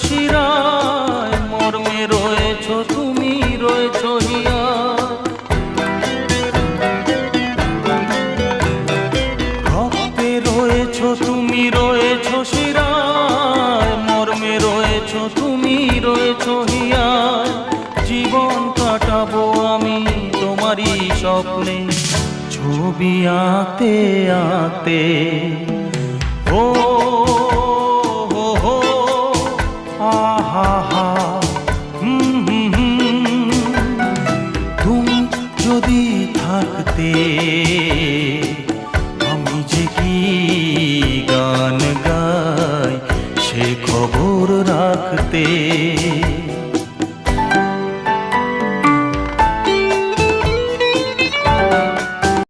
শিরায়, মর্মে রয়েছ তুমি, রয়েছ হিয়া। রক্তে রয়েছ তুমি, রয়েছ শিরায়, মর্মে রয়েছ তুমি, রয়েছ হিয়া। জীবন কাটাবো আমি তোমারই স্বপ্নে, ছবি আঁকতে আঁকতে। ও হো হো, আহা হা, তুমি যদি থাকতে, আমি যে কি